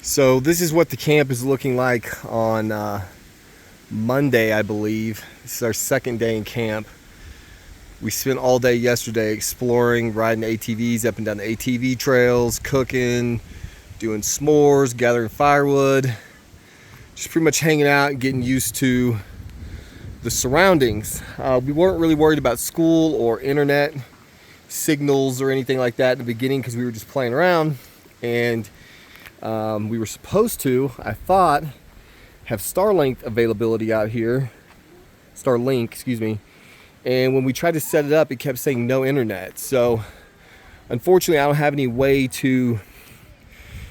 So this is what the camp is looking like on Monday, I believe. This is our second day in camp. We spent all day yesterday exploring, riding ATVs up and down the ATV trails, cooking, doing s'mores, gathering firewood, just pretty much hanging out and getting used to the surroundings. We weren't really worried about school or internet signals or anything like that in the beginning because we were just playing around, and we were supposed to, I thought, have Starlink availability out here. Starlink, excuse me. And when we tried to set it up, it kept saying no internet. So unfortunately, I don't have any way to,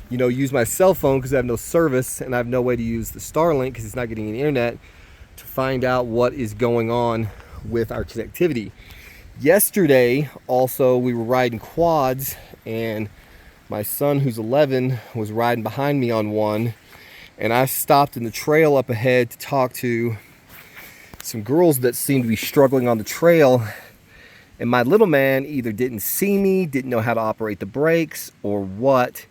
use my cell phone because I have no service, and I have no way to use the Starlink because it's not getting any internet to find out what is going on with our connectivity. Yesterday, also, we were riding quads, and my son, who's 11, was riding behind me on one, and I stopped in the trail up ahead to talk to some girls that seemed to be struggling on the trail, and my little man either didn't see me, didn't know how to operate the brakes, or what,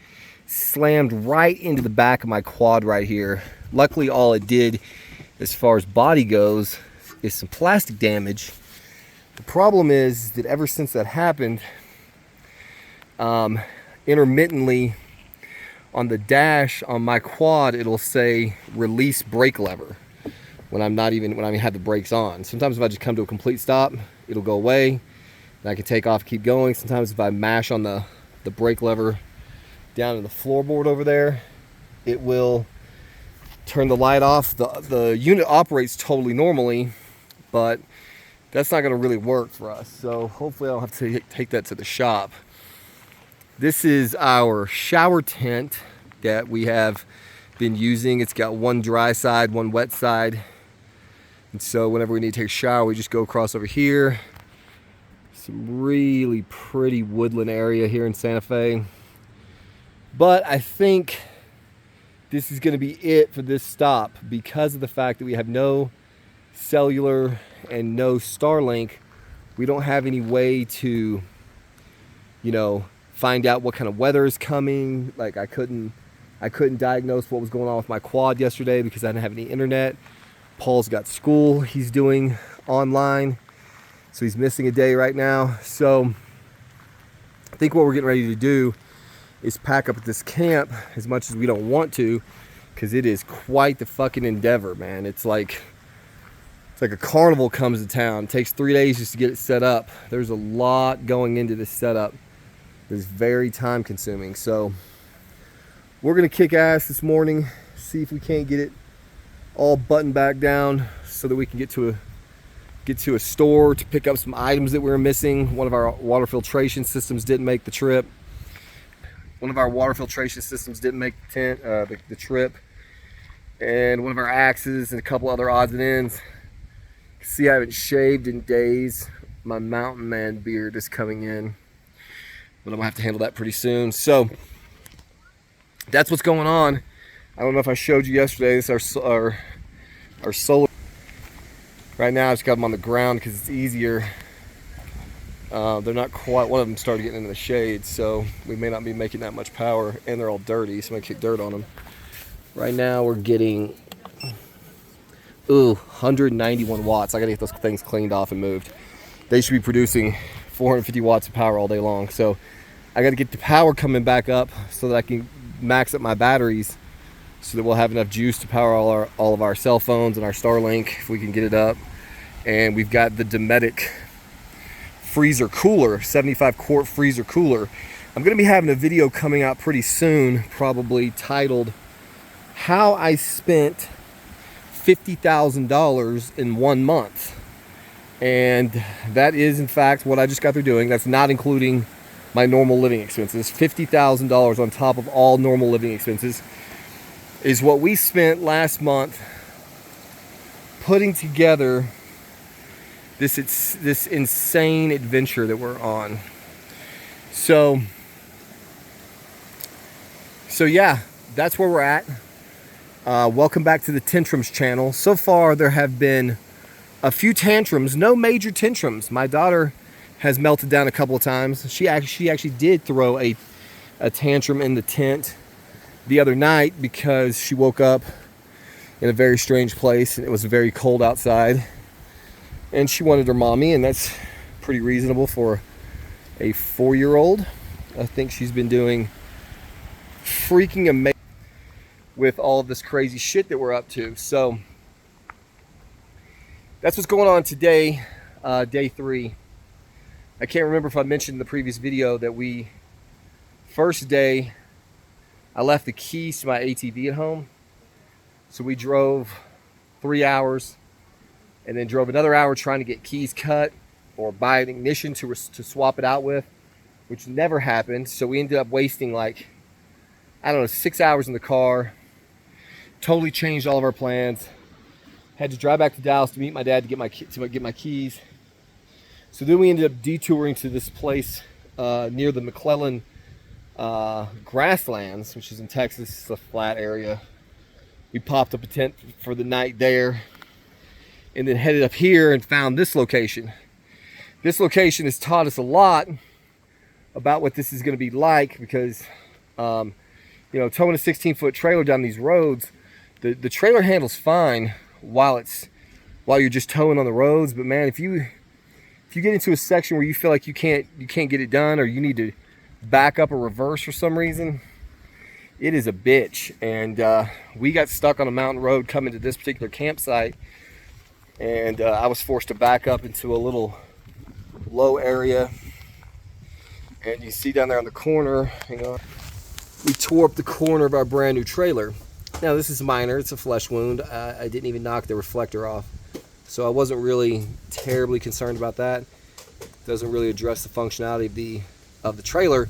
slammed right into the back of my quad right here. Luckily, all it did, as far as body goes, is some plastic damage. The problem is that ever since that happened, intermittently on the dash on my quad, it'll say release brake lever when I have the brakes on. Sometimes if I just come to a complete stop, it'll go away and I can take off, keep going. Sometimes if I mash on the brake lever down in the floorboard over there, it will turn the light off. The unit operates totally normally, but that's not going to really work for us. So hopefully I don't have to take that to the shop. This is our shower tent that we have been using. It's got one dry side, one wet side. And so whenever we need to take a shower, we just go across over here. Some really pretty woodland area here in Santa Fe. But I think this is going to be it for this stop because of the fact that we have no cellular and no Starlink. We don't have any way to, find out what kind of weather is coming. Like I couldn't diagnose what was going on with my quad yesterday because I didn't have any internet. Paul's got school he's doing online, so he's missing a day right now. So I think what we're getting ready to do is pack up at this camp, as much as we don't want to, because it is quite the fucking endeavor, man. It's like a carnival comes to town. It takes 3 days just to get it set up. There's a lot going into this setup. It's very time consuming. So we're gonna kick ass this morning, see if we can't get it all buttoned back down so that we can get to a store to pick up some items that we were missing. One of our water filtration systems didn't make the trip. The trip. And one of our axes and a couple other odds and ends. See, I haven't shaved in days. My mountain man beard is coming in, but I'm gonna have to handle that pretty soon. So that's what's going on. I don't know if I showed you yesterday. This is our solar. Right now I just got them on the ground because it's easier. They're not quite, one of them started getting into the shade, so we may not be making that much power, and they're all dirty, so I'm gonna kick dirt on them. Right now we're getting 191 watts. I gotta get those things cleaned off and moved. They should be producing 450 watts of power all day long. So I gotta get the power coming back up so that I can max up my batteries so that we'll have enough juice to power all of our cell phones and our Starlink if we can get it up. And we've got the Dometic freezer cooler, 75 quart freezer cooler. I'm gonna be having a video coming out pretty soon, probably titled How I Spent $50,000 in 1 month. And that is in fact what I just got through doing. That's not including my normal living expenses. $50,000 on top of all normal living expenses is what we spent last month putting together this insane adventure that we're on. So yeah, that's where we're at. Welcome back to the Tantrums channel. So far there have been a few tantrums, no major tantrums. My daughter has melted down a couple of times. She actually did throw a tantrum in the tent the other night because she woke up in a very strange place and it was very cold outside. And she wanted her mommy, and that's pretty reasonable for a 4-year-old. I think she's been doing freaking amazing with all of this crazy shit that we're up to. So that's what's going on today, day 3. I can't remember if I mentioned in the previous video that first day, I left the keys to my ATV at home. So we drove 3 hours and then drove another hour trying to get keys cut or buy an ignition to swap it out with, which never happened. So we ended up wasting like, I don't know, 6 hours in the car. Totally changed all of our plans. Had to drive back to Dallas to meet my dad to get my keys. So then we ended up detouring to this place near the McClellan grasslands, which is in Texas. It's a flat area. We popped up a tent for the night there and then headed up here and found this location. This location has taught us a lot about what this is going to be like because, towing a 16-foot trailer down these roads, the trailer handles fine while you're just towing on the roads. But man, if you get into a section where you feel like you can't get it done, or you need to back up or reverse for some reason, it is a bitch. And we got stuck on a mountain road coming to this particular campsite, and I was forced to back up into a little low area. And you see down there on the corner, hang on, we tore up the corner of our brand new trailer. Now this is minor, it's a flesh wound. I didn't even knock the reflector off, so I wasn't really terribly concerned about that. It doesn't really address the functionality of the trailer.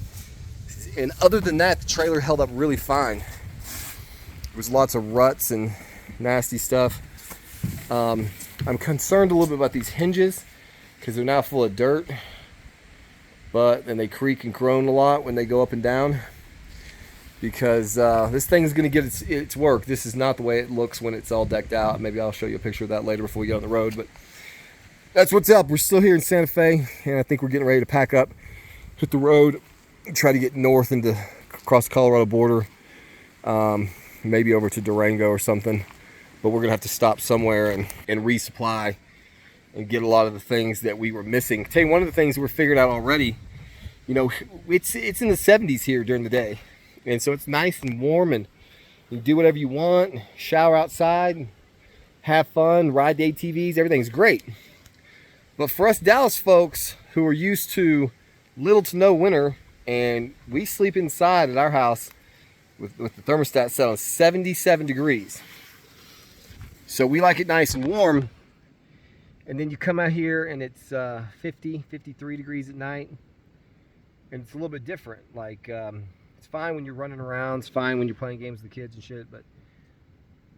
And other than that, the trailer held up really fine. There was lots of ruts and nasty stuff. I'm concerned a little bit about these hinges because they're now full of dirt, and they creak and groan a lot when they go up and down, because this thing is going to get its work. This is not the way it looks when it's all decked out. Maybe I'll show you a picture of that later before we get on the road, but that's what's up. We're still here in Santa Fe, and I think we're getting ready to pack up, hit the road, try to get north across the Colorado border, maybe over to Durango or something. But we're gonna have to stop somewhere and resupply and get a lot of the things that we were missing. Tell you, one of the things we're figuring out already, it's in the 70s here during the day, and so it's nice and warm, and you can do whatever you want, shower outside, have fun, ride the ATVs, everything's great. But for us Dallas folks who are used to little to no winter, and we sleep inside at our house with the thermostat set on 77 degrees. So we like it nice and warm. And then you come out here and it's 50, 53 degrees at night. And it's a little bit different. Like, it's fine when you're running around. It's fine when you're playing games with the kids and shit. But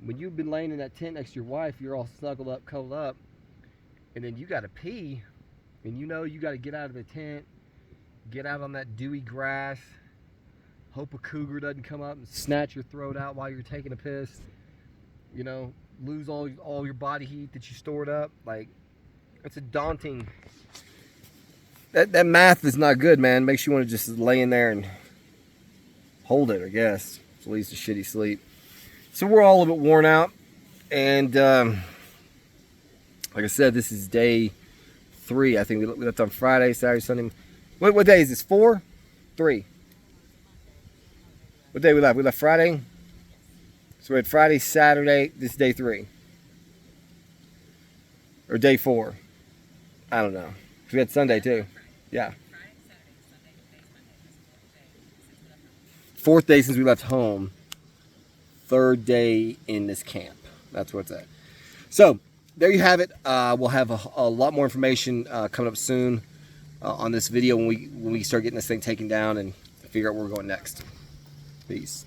when you've been laying in that tent next to your wife, you're all snuggled up, cuddled up, and then you got to pee. And you got to get out of the tent, get out on that dewy grass, hope a cougar doesn't come up and snatch your throat out while you're taking a piss. Lose all your body heat that you stored up. Like, it's a daunting. That math is not good, man. Makes you want to just lay in there and hold it, I guess. It leads to shitty sleep. So we're all a bit worn out, and like I said, this is day 3. I think we left on Friday, Saturday, Sunday. What day is this? 4? 3? What day we left? We left Friday. So we had Friday, Saturday. This is day 3. Or day 4. I don't know. We had Sunday too. Yeah. 4th day since we left home. 3rd day in this camp. That's where it's at. So there you have it. We'll have a lot more information coming up soon on this video when we start getting this thing taken down and figure out where we're going next. Peace.